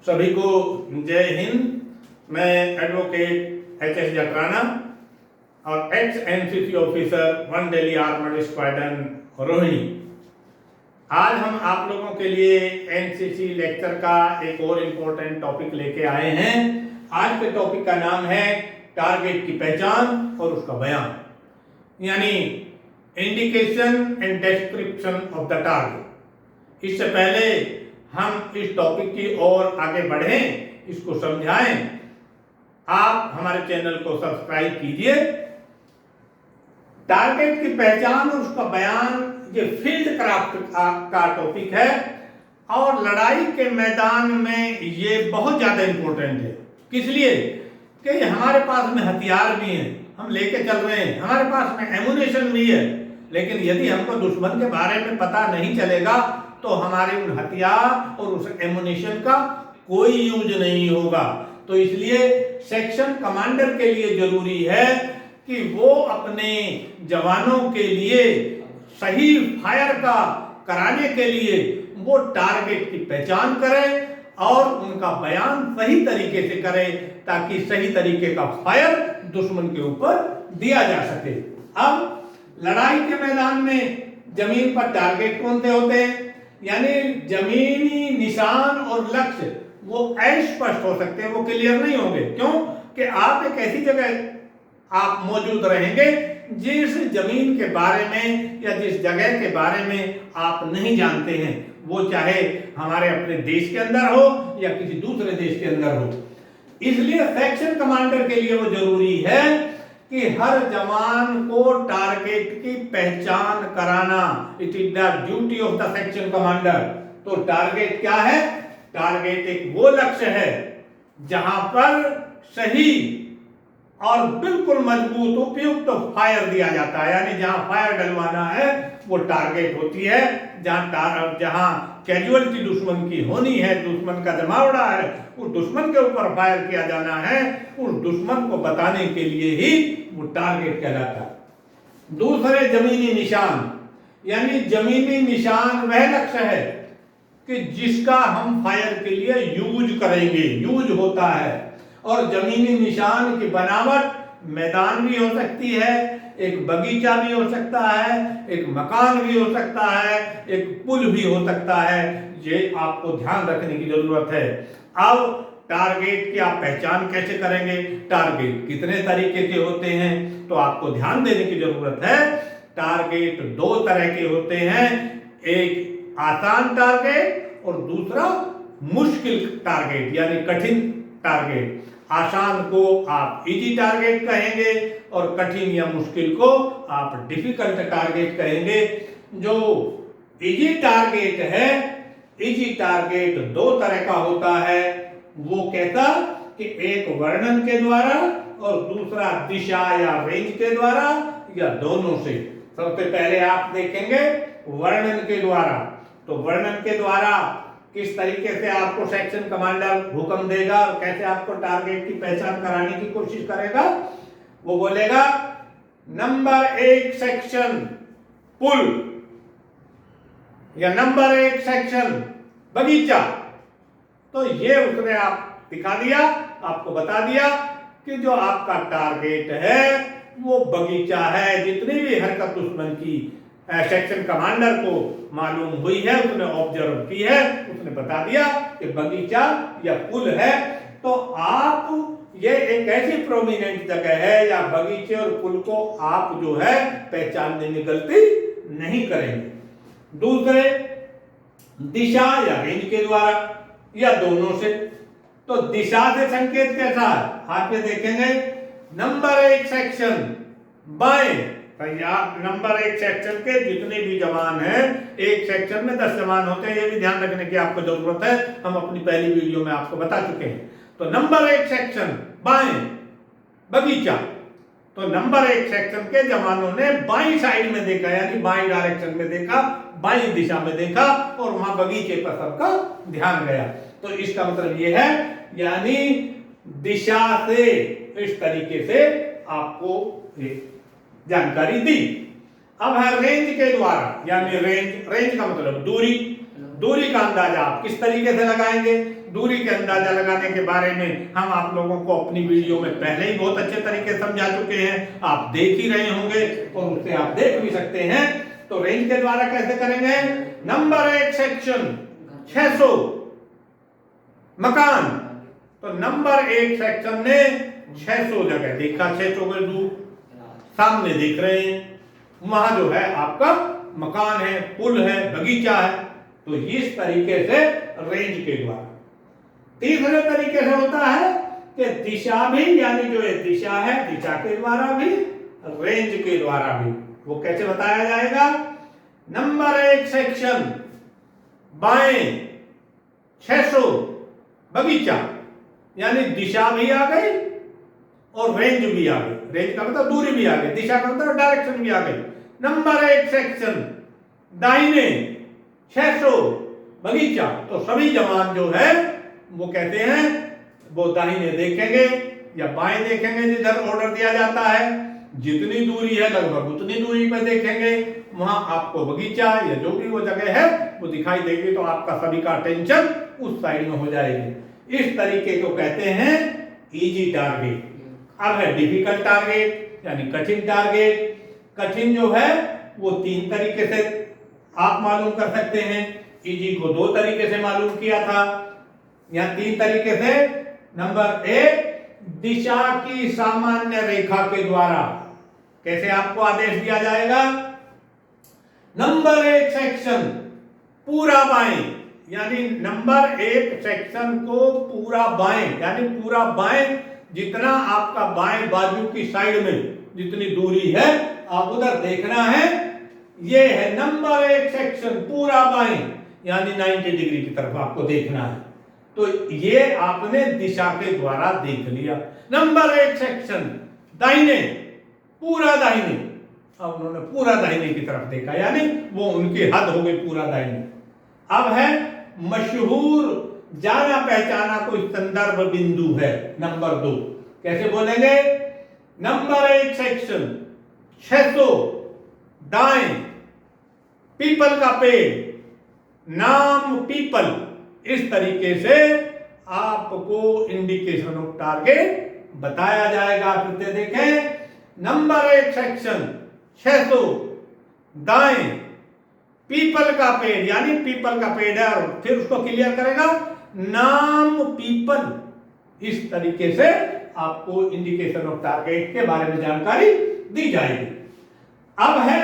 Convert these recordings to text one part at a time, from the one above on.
सभी को जय हिंद। मैं एडवोकेट एच एस जटराना और ex NCC officer 1 Delhi armoured squadron Rohini. आज हम आप लोगों के लिए एनसीसी लेक्चर का एक और इम्पोर्टेंट टॉपिक लेके आए हैं। आज के टॉपिक का नाम है टारगेट की पहचान और उसका बयान, यानी indication and description of the target. इससे पहले हम इस टॉपिक की ओर आगे बढ़ें, इसको समझाएं, आप हमारे चैनल को सब्सक्राइब कीजिए। टारगेट की पहचान और उसका बयान ये फील्ड क्राफ्ट का टॉपिक है और लड़ाई के मैदान में ये बहुत ज्यादा इंपॉर्टेंट है। किस लिए? कि हमारे पास में हथियार भी हैं, हम लेके चल रहे हैं, हमारे पास में एमुनेशन भी है, लेकिन यदि हमको दुश्मन के बारे में पता नहीं चलेगा तो हमारे उन हथियार और उस एमुनेशन का कोई यूज नहीं होगा। तो इसलिए सेक्शन कमांडर के लिए जरूरी है कि वो अपने जवानों के लिए सही फायर का कराने के लिए वो टारगेट की पहचान करें और उनका बयान सही तरीके से करें, ताकि सही तरीके का फायर दुश्मन के ऊपर दिया जा सके। अब लड़ाई के मैदान में जमीन पर टारगेट कौन से होते हैं, यानी जमीनी निशान और लक्ष्य वो अस्पष्ट हो सकते हैं, वो क्लियर नहीं होंगे। क्यों? कि आप एक ऐसी जगह आप मौजूद रहेंगे जिस जमीन के बारे में या जिस जगह के बारे में आप नहीं जानते हैं, वो चाहे हमारे अपने देश के अंदर हो या किसी दूसरे देश के अंदर हो। इसलिए सेक्शन कमांडर के लिए वो जरूरी है कि हर जवान को टारगेट की पहचान कराना। It is the duty of the section commander. तो टारगेट क्या है? टारगेट एक वो लक्ष्य है जहां पर सही और बिल्कुल मजबूत उपयुक्त फायर दिया जाता है, यानी जहां फायर डलवाना है वो टारगेट होती है। जहां कैजुअलिटी दुश्मन की होनी है, दुश्मन का जमावड़ा है, उस दुश्मन के ऊपर फायर किया जाना है, उस दुश्मन को बताने के लिए ही वो टारगेट कहलाता है। दूसरे जमीनी निशान, यानी जमीनी निशान वह लक्ष्य है कि जिसका हम फायर के लिए यूज करेंगे, यूज होता है। और जमीनी निशान की बनावट मैदान भी हो सकती है, एक बगीचा भी हो सकता है, एक मकान भी हो सकता है, एक पुल भी हो सकता है। ये आपको ध्यान रखने की जरूरत है। अब टारगेट की आप पहचान कैसे करेंगे, टारगेट कितने तरीके के होते हैं, तो आपको ध्यान देने की जरूरत है। टारगेट दो तरह के होते हैं, एक आसान टारगेट और दूसरा मुश्किल टारगेट, यानी कठिन टारगेट। आसान को आप इजी टारगेट कहेंगे और कठिन या मुश्किल को आप डिफिकल्ट टारगेट कहेंगे। जो इजी टारगेट है, इजी टारगेट दो तरह का होता है। वो कहता कि एक वर्णन के द्वारा और दूसरा दिशा या रेंज के द्वारा, या दोनों से। सबसे पहले आप देखेंगे वर्णन के द्वारा। तो वर्णन के द्वारा किस तरीके से आपको सेक्शन कमांडर हुक्म देगा और कैसे आपको टारगेट की पहचान कराने की कोशिश करेगा। वो बोलेगा नंबर 1 सेक्शन पुल, या नंबर 1 सेक्शन बगीचा। तो ये उसने आप दिखा दिया, आपको बता दिया कि जो आपका टारगेट है वो बगीचा है। जितनी भी हरकत दुश्मन की सेक्शन कमांडर को मालूम हुई है, उसने ऑब्जर्व की है, उसने बता दिया कि बगीचा या पुल है। तो आप ये एक ऐसी प्रोमिनेंट जगह है या बगीचे और पुल को आप जो है पहचानने में गलती नहीं करेंगे। दूसरे दिशा या रेंज के द्वारा, या दोनों से। तो दिशा से संकेत कैसा है, आप ये देखेंगे नंबर 1 सेक्शन बाएं। नंबर 1 सेक्शन के जितने भी जवान हैं, एक सेक्शन में 10 जवान होते हैं, ये भी ध्यान रखने की आपको जरूरत है, हम अपनी पहली वीडियो में आपको बता चुके हैं। तो नंबर 1 सेक्शन बाएं बगीचा। तो नंबर 1 सेक्शन के जवानों ने बाईं साइड में देखा, यानी बाईं डायरेक्शन में देखा, बाईं दिशा में देखा और वहां बगीचे पर सबका ध्यान गया। तो इसका मतलब ये है, यानी दिशा से इस तरीके से आपको जानकारी दी। अब है रेंज के द्वारा, यानी रेंज का मतलब दूरी। दूरी का अंदाजा आप किस तरीके से लगाएंगे? दूरी के अंदाजा लगाने के बारे में हम आप लोगों को अपनी वीडियो में पहले ही बहुत अच्छे तरीके से समझा चुके हैं, आप देख ही रहे होंगे और उससे आप देख भी सकते हैं। तो रेंज के द्वारा कैसे करेंगे? नंबर 1 सेक्शन 600 मकान, तो नंबर 1 सेक्शन ने 600 जगह देखा, 600 के दूर सामने देख रहे हैं, वहां जो है आपका मकान है, पुल है, बगीचा है। तो इस तरीके से रेंज के द्वारा। तीसरे तरीके से होता है कि दिशा भी, यानी जो ये दिशा है, दिशा के द्वारा भी, रेंज के द्वारा भी। वो कैसे बताया जाएगा? नंबर 1 सेक्शन बाएं 600 बगीचा, यानी दिशा भी आ गई और रेंज भी आ गई। रेंज का मतलब दूरी भी आ गई, दिशा का मतलब डायरेक्शन भी आ गई। नंबर 1 सेक्शन दाहिने 600 बगीचा, तो सभी जवान जो है वो कहते हैं वो दाहिने देखेंगे या बाएं देखेंगे, जिधर ऑर्डर दिया जाता है। जितनी दूरी है लगभग उतनी दूरी पर देखेंगे, वहां आपको बगीचा या जो भी वो जगह है वो दिखाई देगी, तो आपका सभी का अटेंशन उस साइड में हो जाएगी। इस तरीके को कहते हैं इजी टारगेट। अब है डिफिकल्ट टारगेट, यानी कठिन टारगेट। कठिन जो है वो 3 तरीके से आप मालूम कर सकते हैं। इजी को 2 तरीके से मालूम किया था, या 3 तरीके से। नंबर 1, दिशा की सामान्य रेखा के द्वारा। कैसे आपको आदेश दिया जाएगा? नंबर 1 सेक्शन पूरा बाएं, यानी नंबर 1 सेक्शन को पूरा बाएं, यानी पूरा बाएं, जितना आपका बाएं बाजू की साइड में जितनी दूरी है आप उधर देखना है। ये है नंबर 1 सेक्शन पूरा बाएं, यानी 90 डिग्री की तरफ आपको देखना है। तो ये आपने दिशा के द्वारा देख लिया। नंबर 1 सेक्शन दाहिने, पूरा दाहिने, अब उन्होंने पूरा दाहिने की तरफ देखा, यानी वो उनकी हद हो गई पूरा दाहिने। अब है मशहूर जाना पहचाना कोई संदर्भ बिंदु है, नंबर 2। कैसे बोलेंगे? नंबर 1 सेक्शन 600 दाएं, पीपल का पेड़, नाम पीपल। इस तरीके से आपको इंडिकेशन ऑफ टारगेट बताया जाएगा। फिर से देखें, नंबर 1 सेक्शन 600 दाएं, पीपल का पेड़, यानी पीपल का पेड़ है, और फिर उसको क्लियर करेगा नाम पीपल। इस तरीके से आपको इंडिकेशन ऑफ टारगेट के बारे में जानकारी दी जाएगी। अब है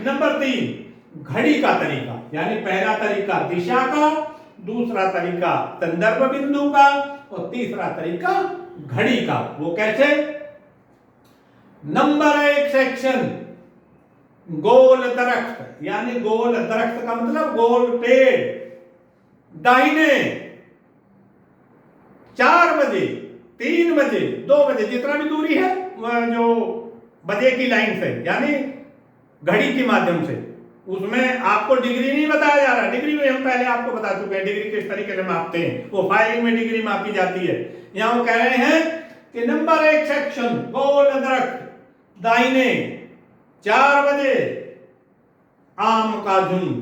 नंबर 3, घड़ी का तरीका, यानी पहला तरीका दिशा का, दूसरा तरीका संदर्भ बिंदु का, और तीसरा तरीका घड़ी का। वो कैसे? नंबर 1 सेक्शन गोल दरख्त, यानी गोल दरख्त का मतलब गोल पेड़, दाहिने 4 बजे, 3 बजे, 2 बजे, जितना भी दूरी है जो बजे की लाइन से, यानी घड़ी के माध्यम से। उसमें आपको डिग्री नहीं बताया जा रहा, डिग्री में हम पहले आपको बता चुके हैं डिग्री किस तरीके से मापते हैं, वो फाइलिंग में डिग्री मापी जाती है। यहां वो कह रहे हैं कि नंबर 1 सेक्शन गोल दरख्त, दाहिने 4 बजे, आम का झुंड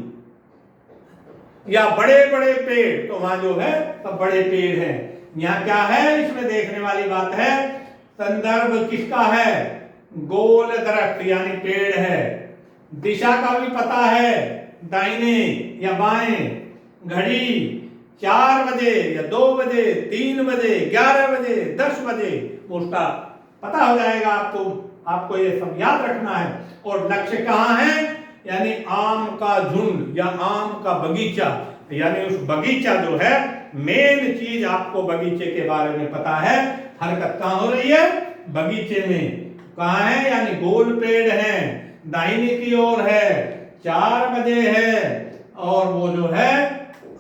या बड़े बड़े पेड़, तो वहां जो है सब बड़े पेड़ हैं। यहां क्या है, इसमें देखने वाली बात है, संदर्भ किसका है? गोल दरख्त यानी पेड़ है। दिशा का भी पता है, दाहिने या बाएं। घड़ी 4 बजे या 2 बजे, 3 बजे, 11 बजे, 10 बजे, उसका पता हो जाएगा आपको। आपको ये सब याद रखना है। और लक्ष्य कहाँ है? यानी आम का झुंड या आम का बगीचा, यानी उस बगीचा जो है, मेन चीज आपको बगीचे के बारे में पता है। हरकत कहाँ हो रही है? बगीचे में। कहाँ है? यानी गोल पेड़ है, दाहिने की ओर है, 4 बजे है, और वो जो है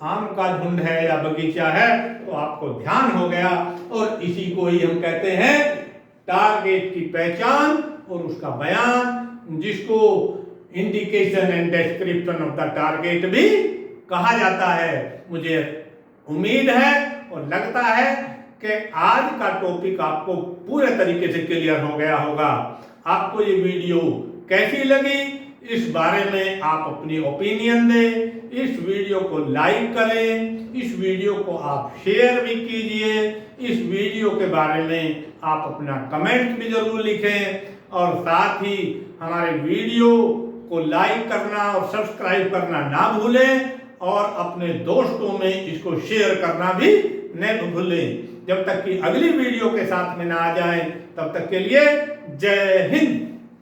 आम का झुंड है या बगीचा है। तो आपको ध्यान हो गया, और इसी को ही हम कहते हैं टारगेट की पहचान और उसका बयान, जिसको indication and description of the target भी कहा जाता है। मुझे उम्मीद है और लगता है कि आज का टॉपिक आपको पूरे तरीके से क्लियर हो गया होगा। आपको ये वीडियो कैसी लगी, इस बारे में आप अपनी ओपिनियन दें। इस वीडियो को लाइक करें, इस वीडियो को आप शेयर भी कीजिए, इस वीडियो के बारे में आप अपना कमेंट भी जरूर लिखें और साथ ही हमारे वीडियो को लाइक करना और सब्सक्राइब करना ना भूलें और अपने दोस्तों में इसको शेयर करना भी न भूलें। जब तक कि अगली वीडियो के साथ में ना आ जाएं, तब तक के लिए जय हिंद।